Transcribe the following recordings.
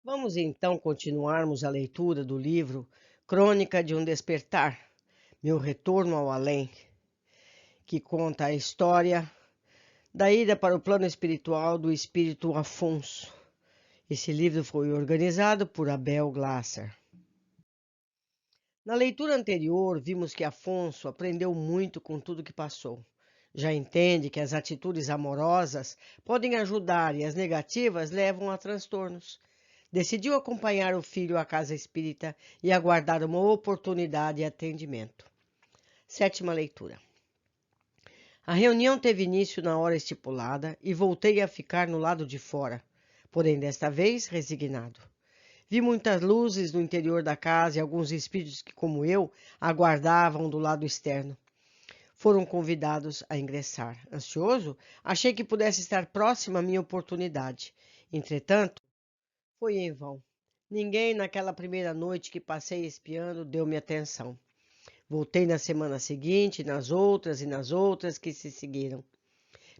Vamos então continuarmos a leitura do livro Crônica de um Despertar, Meu Retorno ao Além, que conta a história da ida para o plano espiritual do espírito Afonso. Esse livro foi organizado por Abel Glasser. Na leitura anterior, vimos que Afonso aprendeu muito com tudo que passou. Já entende que as atitudes amorosas podem ajudar e as negativas levam a transtornos. Decidiu acompanhar o filho à casa espírita e aguardar uma oportunidade de atendimento. Sétima leitura. A reunião teve início na hora estipulada e voltei a ficar no lado de fora, porém desta vez resignado. Vi muitas luzes no interior da casa e alguns espíritos que, como eu, aguardavam do lado externo. Foram convidados a ingressar. Ansioso, achei que pudesse estar próxima à minha oportunidade. Entretanto, foi em vão. Ninguém naquela primeira noite que passei espiando deu-me atenção. Voltei na semana seguinte, nas outras que se seguiram.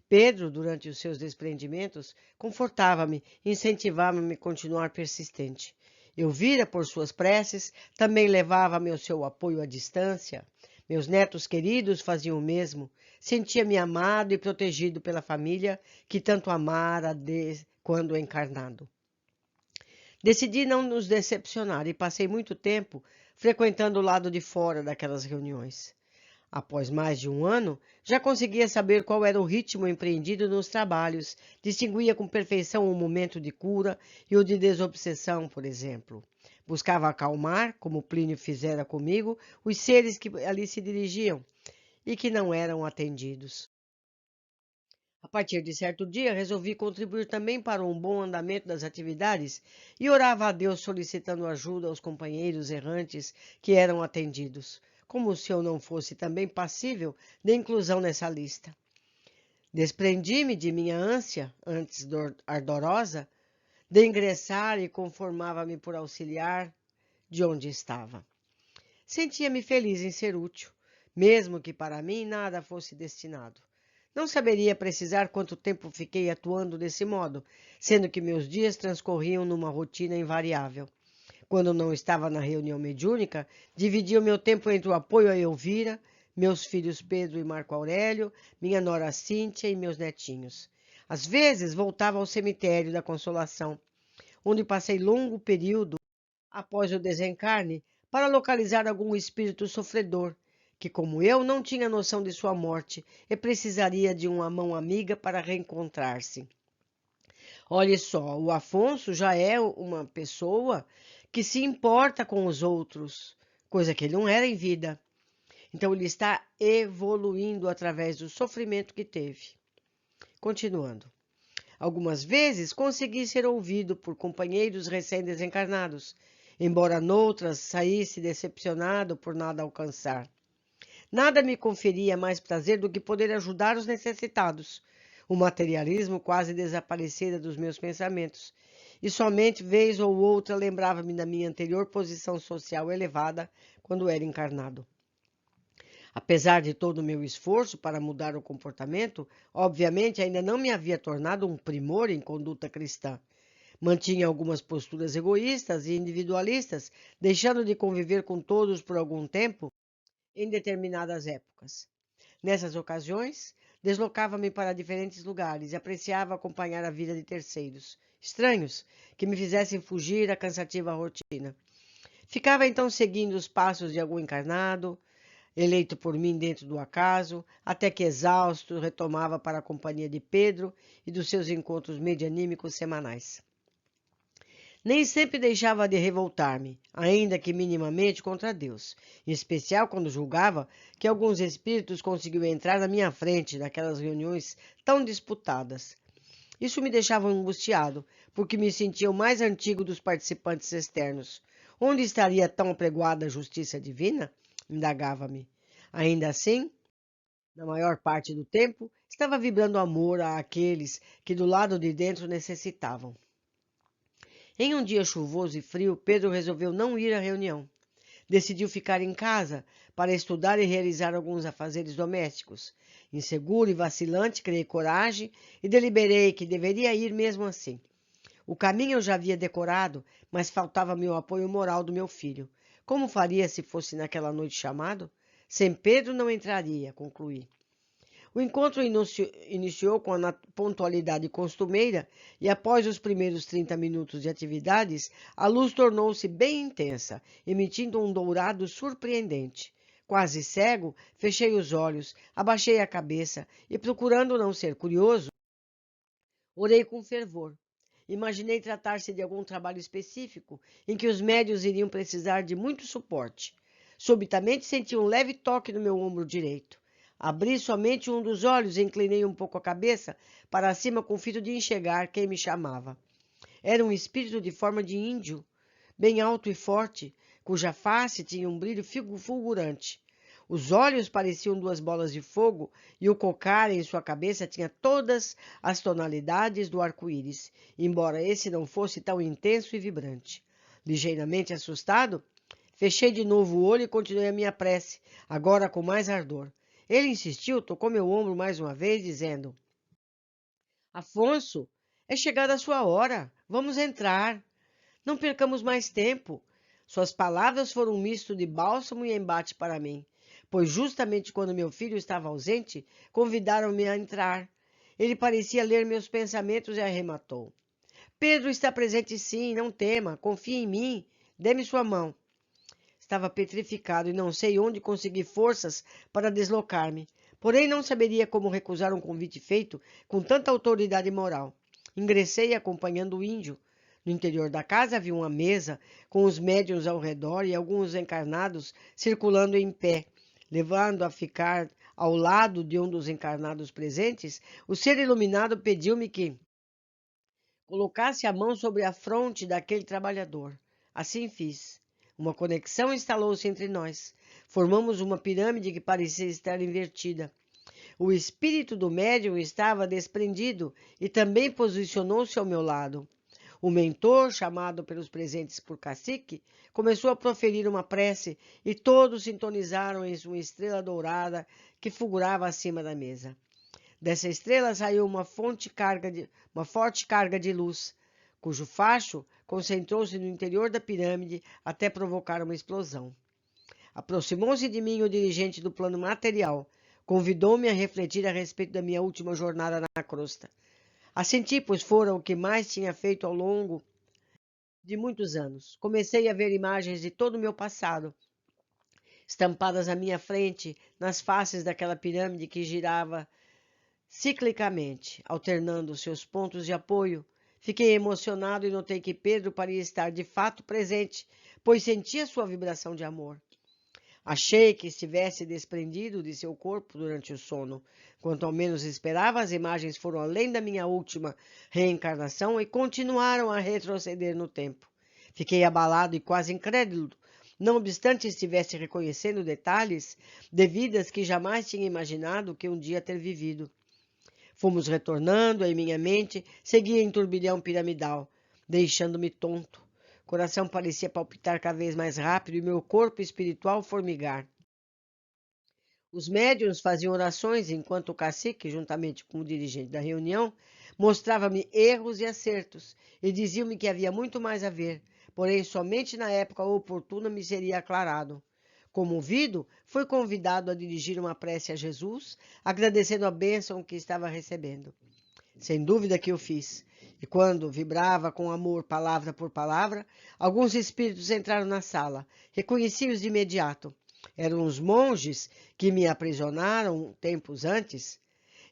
Pedro, durante os seus desprendimentos, confortava-me, incentivava-me a continuar persistente. Eu vira por suas preces, também levava-me o seu apoio à distância. Meus netos queridos faziam o mesmo. Sentia-me amado e protegido pela família que tanto amara quando encarnado. Decidi não nos decepcionar e passei muito tempo frequentando o lado de fora daquelas reuniões. Após mais de um ano, já conseguia saber qual era o ritmo empreendido nos trabalhos, distinguia com perfeição o momento de cura e o de desobsessão, por exemplo. Buscava acalmar, como Plínio fizera comigo, os seres que ali se dirigiam e que não eram atendidos. A partir de certo dia, resolvi contribuir também para um bom andamento das atividades e orava a Deus solicitando ajuda aos companheiros errantes que eram atendidos, como se eu não fosse também passível de inclusão nessa lista. Desprendi-me de minha ânsia, antes ardorosa, de ingressar e conformava-me por auxiliar de onde estava. Sentia-me feliz em ser útil, mesmo que para mim nada fosse destinado. Não saberia precisar quanto tempo fiquei atuando desse modo, sendo que meus dias transcorriam numa rotina invariável. Quando não estava na reunião mediúnica, dividia o meu tempo entre o apoio a Elvira, meus filhos Pedro e Marco Aurélio, minha nora Cíntia e meus netinhos. Às vezes voltava ao cemitério da Consolação, onde passei longo período após o desencarne para localizar algum espírito sofredor, que, como eu, não tinha noção de sua morte e precisaria de uma mão amiga para reencontrar-se. Olhe só, o Afonso já é uma pessoa que se importa com os outros, coisa que ele não era em vida. Então, ele está evoluindo através do sofrimento que teve. Continuando. Algumas vezes consegui ser ouvido por companheiros recém-desencarnados, embora noutras saísse decepcionado por nada alcançar. Nada me conferia mais prazer do que poder ajudar os necessitados. O materialismo quase desaparecera dos meus pensamentos, e somente vez ou outra lembrava-me da minha anterior posição social elevada quando era encarnado. Apesar de todo o meu esforço para mudar o comportamento, obviamente ainda não me havia tornado um primor em conduta cristã. Mantinha algumas posturas egoístas e individualistas, deixando de conviver com todos por algum tempo em determinadas épocas. Nessas ocasiões, deslocava-me para diferentes lugares e apreciava acompanhar a vida de terceiros, estranhos, que me fizessem fugir da cansativa rotina. Ficava então seguindo os passos de algum encarnado, eleito por mim dentro do acaso, até que exausto retomava para a companhia de Pedro e dos seus encontros medianímicos semanais. Nem sempre deixava de revoltar-me, ainda que minimamente contra Deus, em especial quando julgava que alguns espíritos conseguiam entrar na minha frente naquelas reuniões tão disputadas. Isso me deixava angustiado, porque me sentia o mais antigo dos participantes externos. Onde estaria tão apregoada a justiça divina? Indagava-me. Ainda assim, na maior parte do tempo, estava vibrando amor àqueles que do lado de dentro necessitavam. Em um dia chuvoso e frio, Pedro resolveu não ir à reunião. Decidiu ficar em casa para estudar e realizar alguns afazeres domésticos. Inseguro e vacilante, criei coragem e deliberei que deveria ir mesmo assim. O caminho eu já havia decorado, mas faltava-me o apoio moral do meu filho. Como faria se fosse naquela noite chamado? Sem Pedro não entraria, concluí. O encontro iniciou com a pontualidade costumeira e, após os primeiros 30 minutos de atividades, a luz tornou-se bem intensa, emitindo um dourado surpreendente. Quase cego, fechei os olhos, abaixei a cabeça e, procurando não ser curioso, orei com fervor. Imaginei tratar-se de algum trabalho específico em que os médios iriam precisar de muito suporte. Subitamente senti um leve toque no meu ombro direito. Abri somente um dos olhos e inclinei um pouco a cabeça para cima com o fito de enxergar quem me chamava. Era um espírito de forma de índio, bem alto e forte, cuja face tinha um brilho fulgurante. Os olhos pareciam duas bolas de fogo e o cocar em sua cabeça tinha todas as tonalidades do arco-íris, embora esse não fosse tão intenso e vibrante. Ligeiramente assustado, fechei de novo o olho e continuei a minha prece, agora com mais ardor. Ele insistiu, tocou meu ombro mais uma vez, dizendo: Afonso, é chegada a sua hora. Vamos entrar. Não percamos mais tempo. Suas palavras foram um misto de bálsamo e embate para mim, pois justamente quando meu filho estava ausente, convidaram-me a entrar. Ele parecia ler meus pensamentos e arrematou: Pedro está presente sim, não tema, confie em mim, dê-me sua mão. Estava petrificado e não sei onde consegui forças para deslocar-me. Porém, não saberia como recusar um convite feito com tanta autoridade moral. Ingressei acompanhando o índio. No interior da casa havia uma mesa, com os médiuns ao redor e alguns encarnados circulando em pé. Levando a ficar ao lado de um dos encarnados presentes, o ser iluminado pediu-me que colocasse a mão sobre a fronte daquele trabalhador. Assim fiz. Uma conexão instalou-se entre nós. Formamos uma pirâmide que parecia estar invertida. O espírito do médium estava desprendido e também posicionou-se ao meu lado. O mentor, chamado pelos presentes por cacique, começou a proferir uma prece e todos sintonizaram em uma estrela dourada que fulgurava acima da mesa. Dessa estrela saiu uma forte carga de luz, cujo facho concentrou-se no interior da pirâmide até provocar uma explosão. Aproximou-se de mim o dirigente do plano material. Convidou-me a refletir a respeito da minha última jornada na crosta. Assenti, pois fora o que mais tinha feito ao longo de muitos anos. Comecei a ver imagens de todo o meu passado, estampadas à minha frente, nas faces daquela pirâmide que girava ciclicamente, alternando seus pontos de apoio. Fiquei emocionado e notei que Pedro parecia estar de fato presente, pois sentia sua vibração de amor. Achei que estivesse desprendido de seu corpo durante o sono. Quanto ao menos esperava, as imagens foram além da minha última reencarnação e continuaram a retroceder no tempo. Fiquei abalado e quase incrédulo, não obstante estivesse reconhecendo detalhes de vidas que jamais tinha imaginado que um dia ter vivido. Fomos retornando e minha mente seguia em turbilhão piramidal, deixando-me tonto. O coração parecia palpitar cada vez mais rápido e meu corpo espiritual formigar. Os médiuns faziam orações enquanto o cacique, juntamente com o dirigente da reunião, mostrava-me erros e acertos e diziam-me que havia muito mais a ver, porém somente na época oportuna me seria aclarado. Comovido, fui convidado a dirigir uma prece a Jesus, agradecendo a bênção que estava recebendo. Sem dúvida que o fiz. E quando vibrava com amor palavra por palavra, alguns espíritos entraram na sala. Reconheci-os de imediato. Eram os monges que me aprisionaram tempos antes.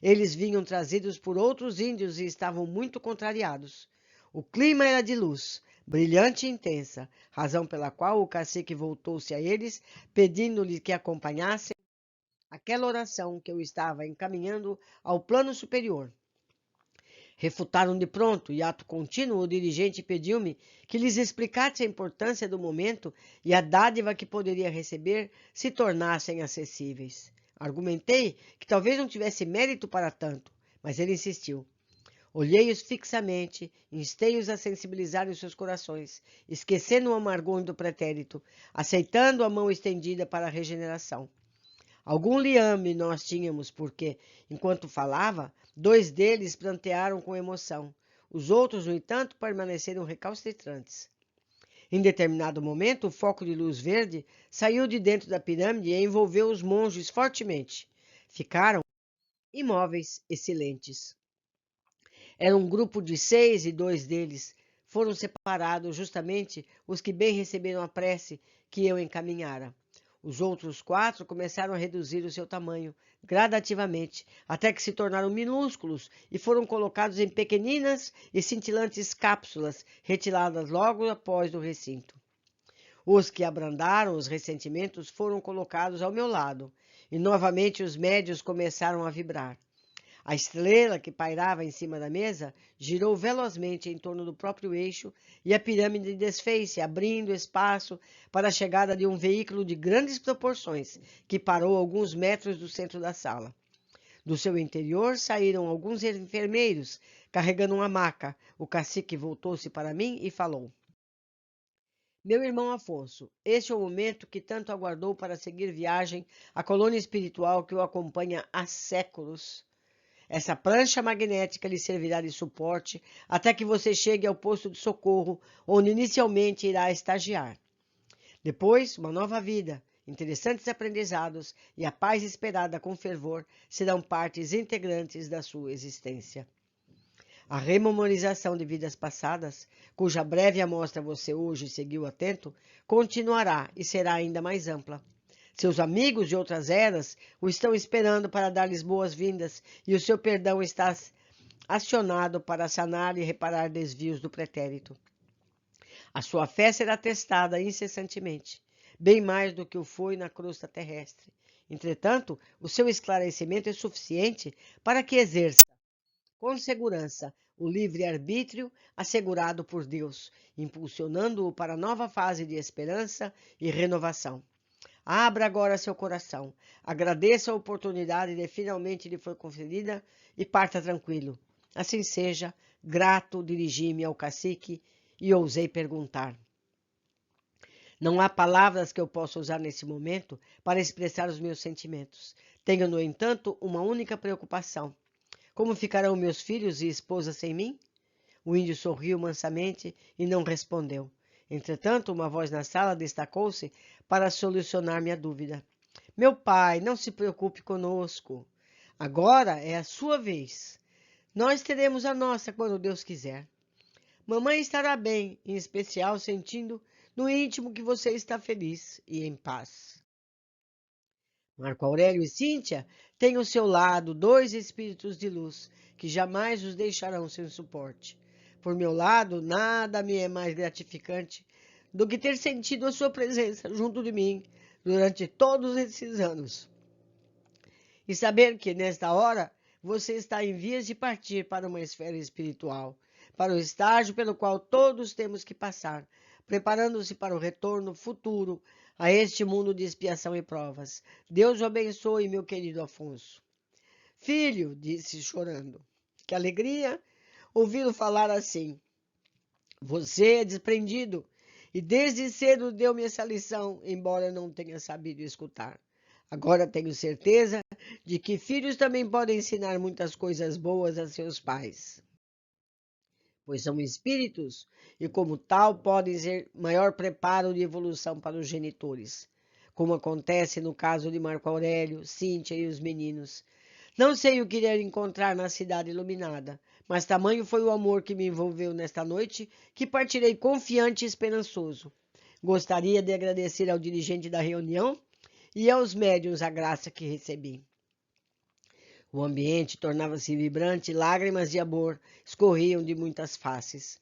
Eles vinham trazidos por outros índios e estavam muito contrariados. O clima era de luz, brilhante e intensa, razão pela qual o cacique voltou-se a eles, pedindo-lhes que acompanhassem aquela oração que eu estava encaminhando ao plano superior. Refutaram de pronto e, ato contínuo, o dirigente pediu-me que lhes explicasse a importância do momento e a dádiva que poderia receber se tornassem acessíveis. Argumentei que talvez não tivesse mérito para tanto, mas ele insistiu. Olhei-os fixamente, instei-os a sensibilizar os seus corações, esquecendo o amargor do pretérito, aceitando a mão estendida para a regeneração. Algum liame nós tínhamos, porque, enquanto falava, 2 deles prantearam com emoção. Os outros, no entanto, permaneceram recalcitrantes. Em determinado momento, o foco de luz verde saiu de dentro da pirâmide e envolveu os monges fortemente. Ficaram imóveis e silentes. Era um grupo de 6 e 2 deles foram separados justamente os que bem receberam a prece que eu encaminhara. Os outros 4 começaram a reduzir o seu tamanho gradativamente, até que se tornaram minúsculos e foram colocados em pequeninas e cintilantes cápsulas retiradas logo após do recinto. Os que abrandaram os ressentimentos foram colocados ao meu lado, e novamente os médios começaram a vibrar. A estrela que pairava em cima da mesa girou velozmente em torno do próprio eixo e a pirâmide desfez-se, abrindo espaço para a chegada de um veículo de grandes proporções, que parou a alguns metros do centro da sala. Do seu interior saíram alguns enfermeiros, carregando uma maca. O cacique voltou-se para mim e falou: Meu irmão Afonso, este é o momento que tanto aguardou para seguir viagem à colônia espiritual que o acompanha há séculos. Essa prancha magnética lhe servirá de suporte até que você chegue ao posto de socorro, onde inicialmente irá estagiar. Depois, uma nova vida, interessantes aprendizados e a paz esperada com fervor serão partes integrantes da sua existência. A rememorização de vidas passadas, cuja breve amostra você hoje seguiu atento, continuará e será ainda mais ampla. Seus amigos de outras eras o estão esperando para dar-lhes boas-vindas e o seu perdão está acionado para sanar e reparar desvios do pretérito. A sua fé será testada incessantemente, bem mais do que o foi na crosta terrestre. Entretanto, o seu esclarecimento é suficiente para que exerça com segurança o livre-arbítrio assegurado por Deus, impulsionando-o para nova fase de esperança e renovação. Abra agora seu coração, agradeça a oportunidade que finalmente lhe foi concedida e parta tranquilo. Assim seja, grato dirigi-me ao cacique e ousei perguntar. Não há palavras que eu possa usar nesse momento para expressar os meus sentimentos. Tenho, no entanto, uma única preocupação. Como ficarão meus filhos e esposa sem mim? O índio sorriu mansamente e não respondeu. Entretanto, uma voz na sala destacou-se para solucionar minha dúvida. Meu pai, não se preocupe conosco. Agora é a sua vez. Nós teremos a nossa quando Deus quiser. Mamãe estará bem, em especial sentindo no íntimo que você está feliz e em paz. Marco Aurélio e Cíntia têm ao seu lado 2 espíritos de luz que jamais os deixarão sem suporte. Por meu lado, nada me é mais gratificante do que ter sentido a sua presença junto de mim durante todos esses anos. E saber que, nesta hora, você está em vias de partir para uma esfera espiritual, para o estágio pelo qual todos temos que passar, preparando-se para o retorno futuro a este mundo de expiação e provas. Deus o abençoe, meu querido Afonso. Filho, disse chorando, que alegria ouvi-lo falar assim. Você é desprendido e desde cedo deu-me essa lição, embora não tenha sabido escutar. Agora tenho certeza de que filhos também podem ensinar muitas coisas boas a seus pais, pois são espíritos e, como tal, podem ser maior preparo de evolução para os genitores, como acontece no caso de Marco Aurélio, Cíntia e os meninos. Não sei o que irei encontrar na cidade iluminada, mas tamanho foi o amor que me envolveu nesta noite, que partirei confiante e esperançoso. Gostaria de agradecer ao dirigente da reunião e aos médiuns a graça que recebi. O ambiente tornava-se vibrante e lágrimas de amor escorriam de muitas faces.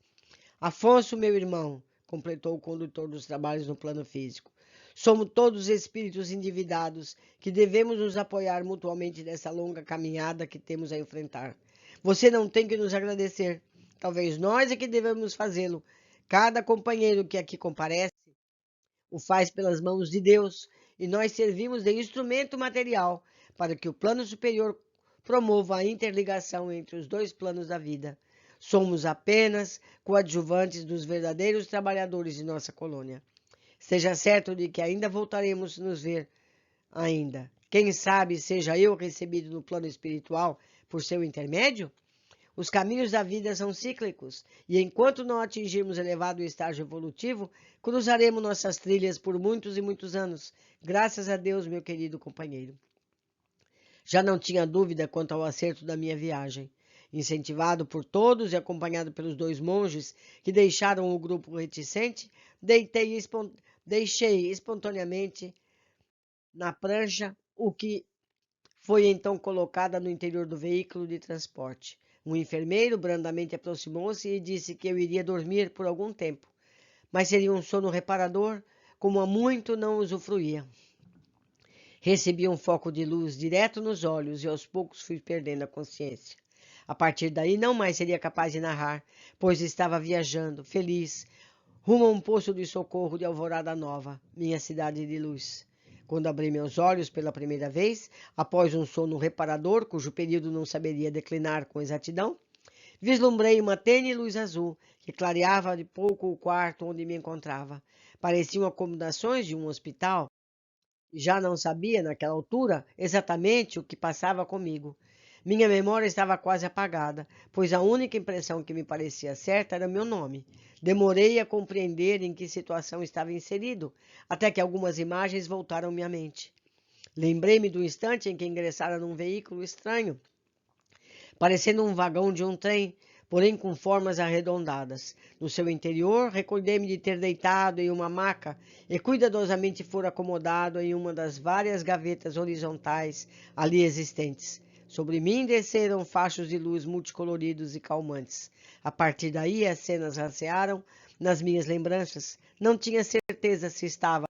Afonso, meu irmão, completou o condutor dos trabalhos no plano físico. Somos todos espíritos endividados que devemos nos apoiar mutuamente nessa longa caminhada que temos a enfrentar. Você não tem que nos agradecer. Talvez nós é que devemos fazê-lo. Cada companheiro que aqui comparece o faz pelas mãos de Deus e nós servimos de instrumento material para que o plano superior promova a interligação entre os 2 planos da vida. Somos apenas coadjuvantes dos verdadeiros trabalhadores de nossa colônia. Esteja certo de que ainda voltaremos a nos ver ainda. Quem sabe seja eu recebido no plano espiritual por seu intermédio? Os caminhos da vida são cíclicos, e enquanto não atingirmos elevado estágio evolutivo, cruzaremos nossas trilhas por muitos e muitos anos. Graças a Deus, meu querido companheiro. Já não tinha dúvida quanto ao acerto da minha viagem. Incentivado por todos e acompanhado pelos 2 monges que deixaram o grupo reticente, deixei espontaneamente na prancha o que foi então colocada no interior do veículo de transporte. Um enfermeiro brandamente aproximou-se e disse que eu iria dormir por algum tempo, mas seria um sono reparador, como há muito não usufruía. Recebi um foco de luz direto nos olhos e aos poucos fui perdendo a consciência. A partir daí não mais seria capaz de narrar, pois estava viajando, feliz, rumo a um posto de socorro de Alvorada Nova, minha cidade de luz. Quando abri meus olhos pela primeira vez, após um sono reparador, cujo período não saberia declinar com exatidão, vislumbrei uma tênue luz azul que clareava de pouco o quarto onde me encontrava. Pareciam acomodações de um hospital. Já não sabia, naquela altura, exatamente o que passava comigo. Minha memória estava quase apagada, pois a única impressão que me parecia certa era meu nome. Demorei a compreender em que situação estava inserido, até que algumas imagens voltaram à minha mente. Lembrei-me do instante em que ingressara num veículo estranho, parecendo um vagão de um trem, porém com formas arredondadas. No seu interior, recordei-me de ter deitado em uma maca e cuidadosamente for acomodado em uma das várias gavetas horizontais ali existentes. Sobre mim desceram fachos de luz multicoloridos e calmantes. A partir daí, as cenas rassearam nas minhas lembranças. Não tinha certeza se estava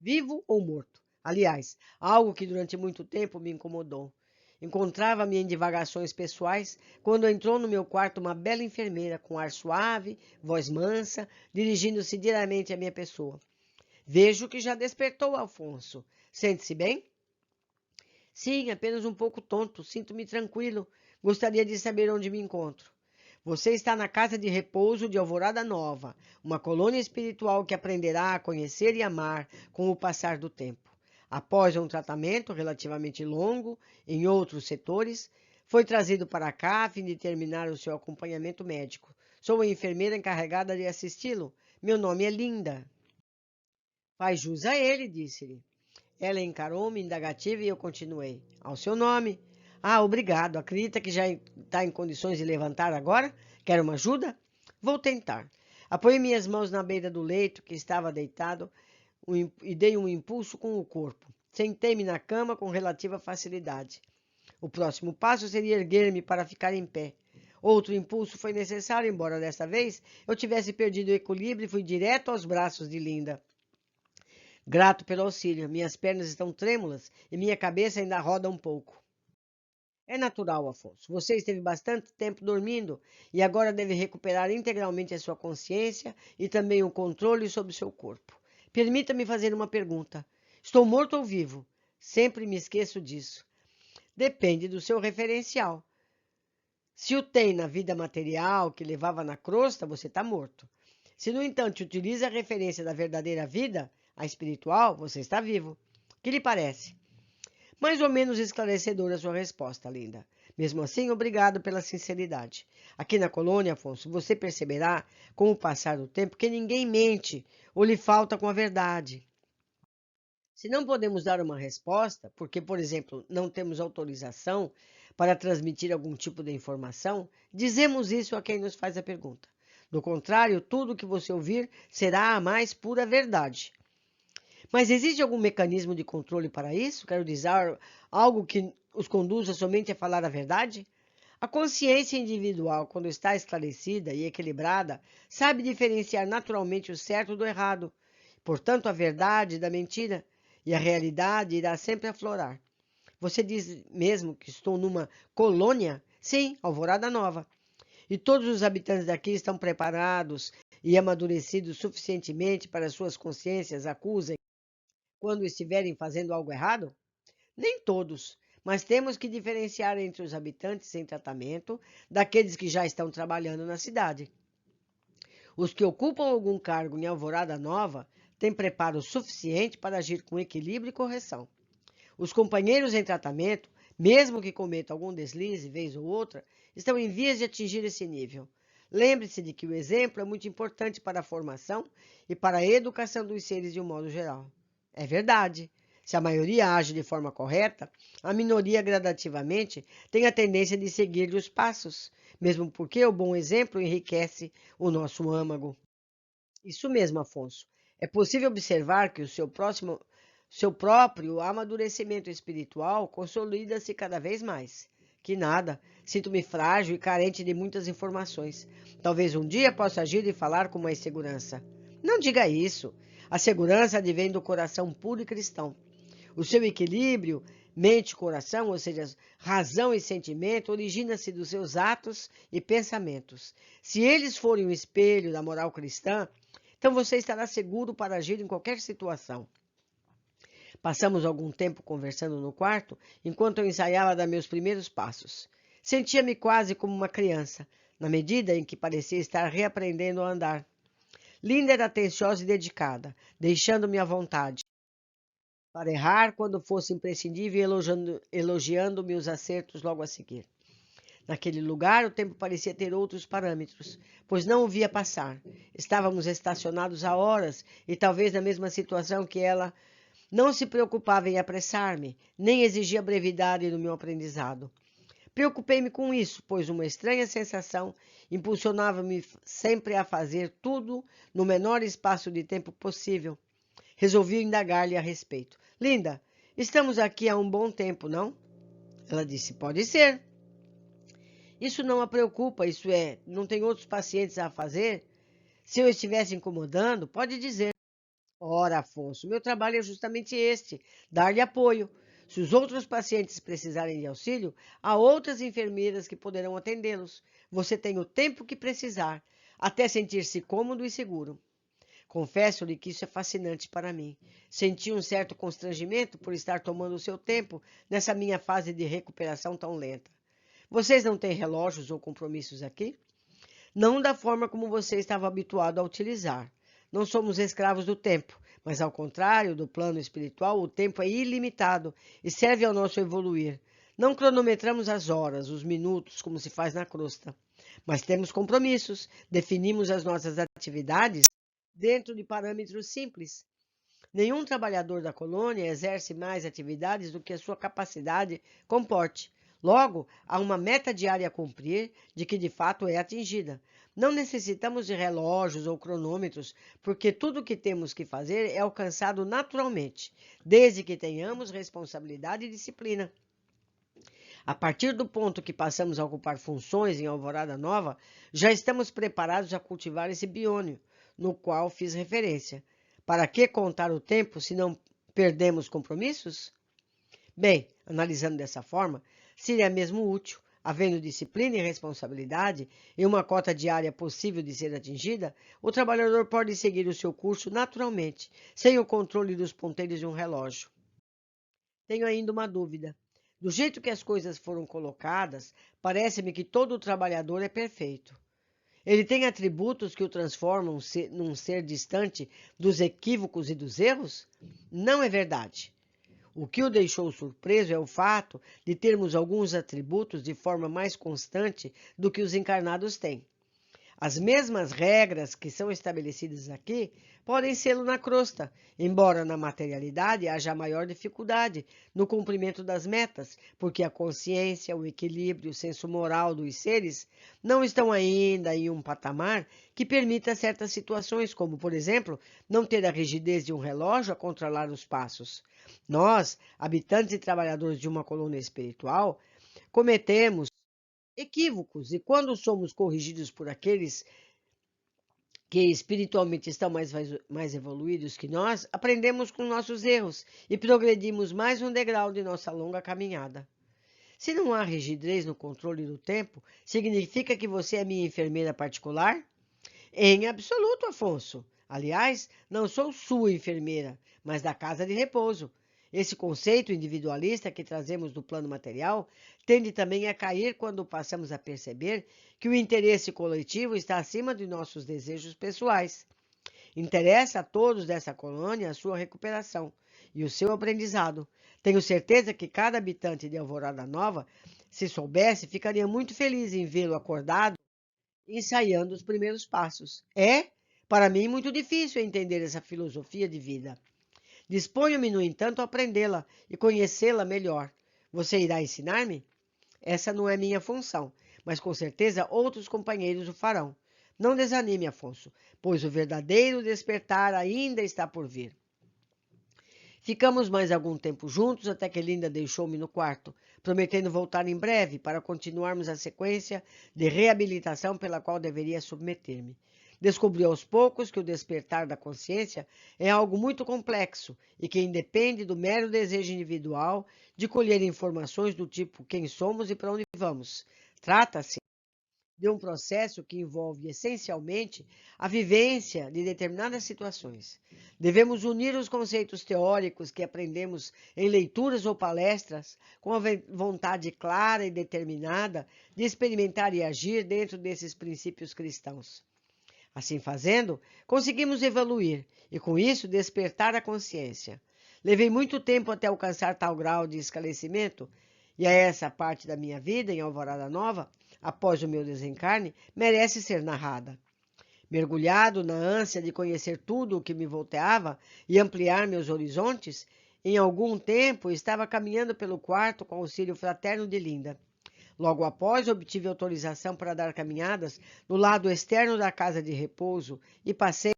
vivo ou morto. Aliás, algo que durante muito tempo me incomodou. Encontrava-me em divagações pessoais quando entrou no meu quarto uma bela enfermeira com ar suave, voz mansa, dirigindo-se diretamente à minha pessoa. Vejo que já despertou, Alfonso. Sente-se bem? Sim, apenas um pouco tonto. Sinto-me tranquilo. Gostaria de saber onde me encontro. Você está na casa de repouso de Alvorada Nova, uma colônia espiritual que aprenderá a conhecer e amar com o passar do tempo. Após um tratamento relativamente longo em outros setores, foi trazido para cá a fim de terminar o seu acompanhamento médico. Sou a enfermeira encarregada de assisti-lo. Meu nome é Linda. Faz jus a ele, disse-lhe. Ela encarou-me indagativa e eu continuei. Ao seu nome. Ah, obrigado. Acredita que já está em condições de levantar agora? Quer uma ajuda? Vou tentar. Apoiei minhas mãos na beira do leito, que estava deitado, e dei um impulso com o corpo. Sentei-me na cama com relativa facilidade. O próximo passo seria erguer-me para ficar em pé. Outro impulso foi necessário, embora desta vez eu tivesse perdido o equilíbrio e fui direto aos braços de Linda. Grato pelo auxílio, minhas pernas estão trêmulas e minha cabeça ainda roda um pouco. É natural, Afonso. Você esteve bastante tempo dormindo e agora deve recuperar integralmente a sua consciência e também o controle sobre seu corpo. Permita-me fazer uma pergunta. Estou morto ou vivo? Sempre me esqueço disso. Depende do seu referencial. Se o tem na vida material que levava na crosta, você está morto. Se, no entanto, utiliza a referência da verdadeira vida, a espiritual, você está vivo. Que lhe parece? Mais ou menos esclarecedora a sua resposta, Linda. Mesmo assim, obrigado pela sinceridade. Aqui na colônia, Afonso, você perceberá, com o passar do tempo, que ninguém mente ou lhe falta com a verdade. Se não podemos dar uma resposta, porque, por exemplo, não temos autorização para transmitir algum tipo de informação, dizemos isso a quem nos faz a pergunta. Do contrário, tudo o que você ouvir será a mais pura verdade. Mas existe algum mecanismo de controle para isso? Quero dizer, algo que os conduza somente a falar a verdade? A consciência individual, quando está esclarecida e equilibrada, sabe diferenciar naturalmente o certo do errado, portanto, a verdade da mentira, e a realidade irá sempre aflorar. Você diz mesmo que estou numa colônia? Sim, Alvorada Nova. E todos os habitantes daqui estão preparados e amadurecidos suficientemente para suas consciências acusem quando estiverem fazendo algo errado? Nem todos, mas temos que diferenciar entre os habitantes em tratamento daqueles que já estão trabalhando na cidade. Os que ocupam algum cargo em Alvorada Nova têm preparo suficiente para agir com equilíbrio e correção. Os companheiros em tratamento, mesmo que cometam algum deslize vez ou outra, estão em vias de atingir esse nível. Lembre-se de que o exemplo é muito importante para a formação e para a educação dos seres de um modo geral. É verdade. Se a maioria age de forma correta, a minoria gradativamente tem a tendência de seguir os passos, mesmo porque o bom exemplo enriquece o nosso âmago. Isso mesmo, Afonso. É possível observar que o seu próprio amadurecimento espiritual consolida-se cada vez mais. Que nada, sinto-me frágil e carente de muitas informações. Talvez um dia possa agir e falar com mais segurança. Não diga isso. A segurança advém do coração puro e cristão. O seu equilíbrio, mente e coração, ou seja, razão e sentimento, origina-se dos seus atos e pensamentos. Se eles forem o espelho da moral cristã, então você estará seguro para agir em qualquer situação. Passamos algum tempo conversando no quarto, enquanto eu ensaiava a dar meus primeiros passos. Sentia-me quase como uma criança, na medida em que parecia estar reaprendendo a andar. Linda era atenciosa e dedicada, deixando-me à vontade para errar quando fosse imprescindível e elogiando meus acertos logo a seguir. Naquele lugar, o tempo parecia ter outros parâmetros, pois não o via passar. Estávamos estacionados há horas e talvez na mesma situação que ela. Não se preocupava em apressar-me, nem exigia brevidade no meu aprendizado. Preocupei-me com isso, pois uma estranha sensação impulsionava-me sempre a fazer tudo no menor espaço de tempo possível. Resolvi indagar-lhe a respeito. Linda, estamos aqui há um bom tempo, não? Ela disse, pode ser. Isso não a preocupa, isso é, não tem outros pacientes a fazer? Se eu estivesse incomodando, pode dizer. Ora, Afonso, meu trabalho é justamente este, dar-lhe apoio. Se os outros pacientes precisarem de auxílio, há outras enfermeiras que poderão atendê-los. Você tem o tempo que precisar, até sentir-se cômodo e seguro. Confesso-lhe que isso é fascinante para mim. Senti um certo constrangimento por estar tomando o seu tempo nessa minha fase de recuperação tão lenta. Vocês não têm relógios ou compromissos aqui? Não da forma como você estava habituado a utilizar. Não somos escravos do tempo, mas ao contrário do plano espiritual, o tempo é ilimitado e serve ao nosso evoluir. Não cronometramos as horas, os minutos, como se faz na crosta. Mas temos compromissos, definimos as nossas atividades dentro de parâmetros simples. Nenhum trabalhador da colônia exerce mais atividades do que a sua capacidade comporte. Logo, há uma meta diária a cumprir, de que de fato é atingida. Não necessitamos de relógios ou cronômetros, porque tudo o que temos que fazer é alcançado naturalmente, desde que tenhamos responsabilidade e disciplina. A partir do ponto que passamos a ocupar funções em Alvorada Nova, já estamos preparados a cultivar esse biônio, no qual fiz referência. Para que contar o tempo se não perdemos compromissos? Bem, analisando dessa forma, seria mesmo útil, havendo disciplina e responsabilidade e uma cota diária possível de ser atingida, o trabalhador pode seguir o seu curso naturalmente, sem o controle dos ponteiros de um relógio. Tenho ainda uma dúvida. Do jeito que as coisas foram colocadas, parece-me que todo trabalhador é perfeito. Ele tem atributos que o transformam num ser distante dos equívocos e dos erros? Não é verdade. O que o deixou surpreso é o fato de termos alguns atributos de forma mais constante do que os encarnados têm. As mesmas regras que são estabelecidas aqui podem sê-lo na crosta, embora na materialidade haja maior dificuldade no cumprimento das metas, porque a consciência, o equilíbrio, o senso moral dos seres não estão ainda em um patamar que permita certas situações, como, por exemplo, não ter a rigidez de um relógio a controlar os passos. Nós, habitantes e trabalhadores de uma colônia espiritual, cometemos equívocos, e quando somos corrigidos por aqueles que espiritualmente estão mais evoluídos que nós, aprendemos com nossos erros e progredimos mais um degrau de nossa longa caminhada. Se não há rigidez no controle do tempo, significa que você é minha enfermeira particular? Em absoluto, Afonso. Aliás, não sou sua enfermeira, mas da casa de repouso. Esse conceito individualista que trazemos do plano material tende também a cair quando passamos a perceber que o interesse coletivo está acima de nossos desejos pessoais. Interessa a todos dessa colônia a sua recuperação e o seu aprendizado. Tenho certeza que cada habitante de Alvorada Nova Se soubesse, ficaria muito feliz em vê-lo acordado, ensaiando os primeiros passos. É, para mim, muito difícil entender essa filosofia de vida. Disponho-me, no entanto, a aprendê-la e conhecê-la melhor. Você irá ensinar-me? Essa não é minha função, mas com certeza outros companheiros o farão. Não desanime, Afonso, pois o verdadeiro despertar ainda está por vir. Ficamos mais algum tempo juntos até que Linda deixou-me no quarto, prometendo voltar em breve para continuarmos a sequência de reabilitação pela qual deveria submeter-me. Descobri aos poucos que o despertar da consciência é algo muito complexo e que independe do mero desejo individual de colher informações do tipo quem somos e para onde vamos. Trata-se de um processo que envolve essencialmente a vivência de determinadas situações. Devemos unir os conceitos teóricos que aprendemos em leituras ou palestras com a vontade clara e determinada de experimentar e agir dentro desses princípios cristãos. Assim fazendo, conseguimos evoluir e, com isso, despertar a consciência. Levei muito tempo até alcançar tal grau de esclarecimento, e a essa parte da minha vida, em Alvorada Nova, após o meu desencarne, merece ser narrada. Mergulhado na ânsia de conhecer tudo o que me volteava e ampliar meus horizontes, em algum tempo estava caminhando pelo quarto com auxílio fraterno de Linda. Logo após, obtive autorização para dar caminhadas no lado externo da casa de repouso e passei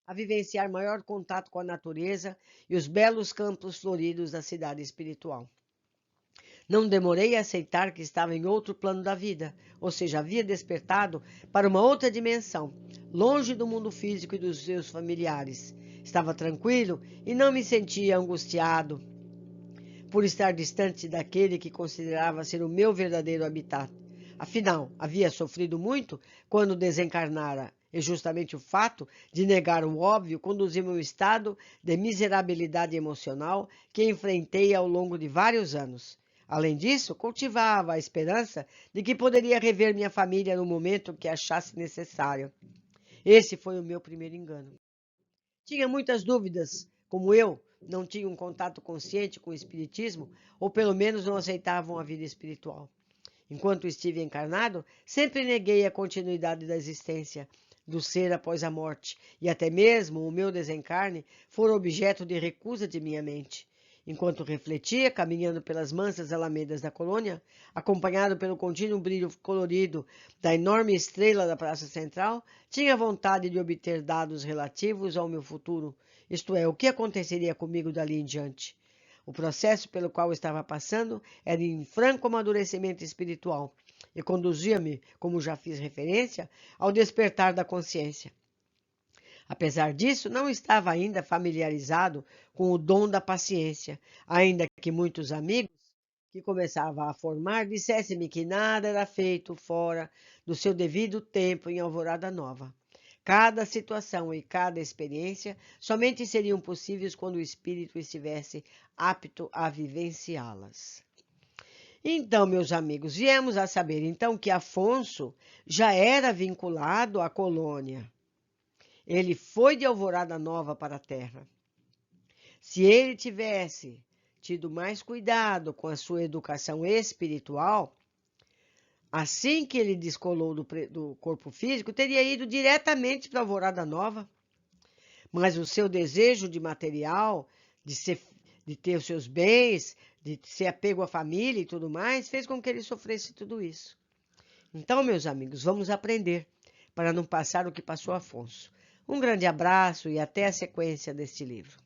a vivenciar maior contato com a natureza e os belos campos floridos da cidade espiritual. Não demorei a aceitar que estava em outro plano da vida, ou seja, havia despertado para uma outra dimensão, longe do mundo físico e dos seus familiares. Estava tranquilo e não me sentia angustiado por estar distante daquele que considerava ser o meu verdadeiro habitat. Afinal, havia sofrido muito quando desencarnara, e justamente o fato de negar o óbvio conduziu-me a um estado de miserabilidade emocional que enfrentei ao longo de vários anos. Além disso, cultivava a esperança de que poderia rever minha família no momento que achasse necessário. Esse foi o meu primeiro engano. Tinha muitas dúvidas, como eu não tinha um contato consciente com o espiritismo, ou pelo menos não aceitavam a vida espiritual. Enquanto estive encarnado, sempre neguei a continuidade da existência, do ser após a morte, e até mesmo o meu desencarne foram objeto de recusa de minha mente. Enquanto refletia, caminhando pelas mansas alamedas da colônia, acompanhado pelo contínuo brilho colorido da enorme estrela da Praça Central, tinha vontade de obter dados relativos ao meu futuro, isto é, o que aconteceria comigo dali em diante. O processo pelo qual estava passando era em franco amadurecimento espiritual e conduzia-me, como já fiz referência, ao despertar da consciência. Apesar disso, não estava ainda familiarizado com o dom da paciência, ainda que muitos amigos que começava a formar dissessem-me que nada era feito fora do seu devido tempo em Alvorada Nova. Cada situação e cada experiência somente seriam possíveis quando o espírito estivesse apto a vivenciá-las. Então, meus amigos, viemos a saber então que Afonso já era vinculado à colônia. Ele foi de Alvorada Nova para a Terra. Se ele tivesse tido mais cuidado com a sua educação espiritual, assim que ele descolou do corpo físico, teria ido diretamente para Alvorada Nova. Mas o seu desejo de material, de ter os seus bens, de ser apego à família e tudo mais, fez com que ele sofresse tudo isso. Então, meus amigos, vamos aprender para não passar o que passou Afonso. Um grande abraço e até a sequência deste livro.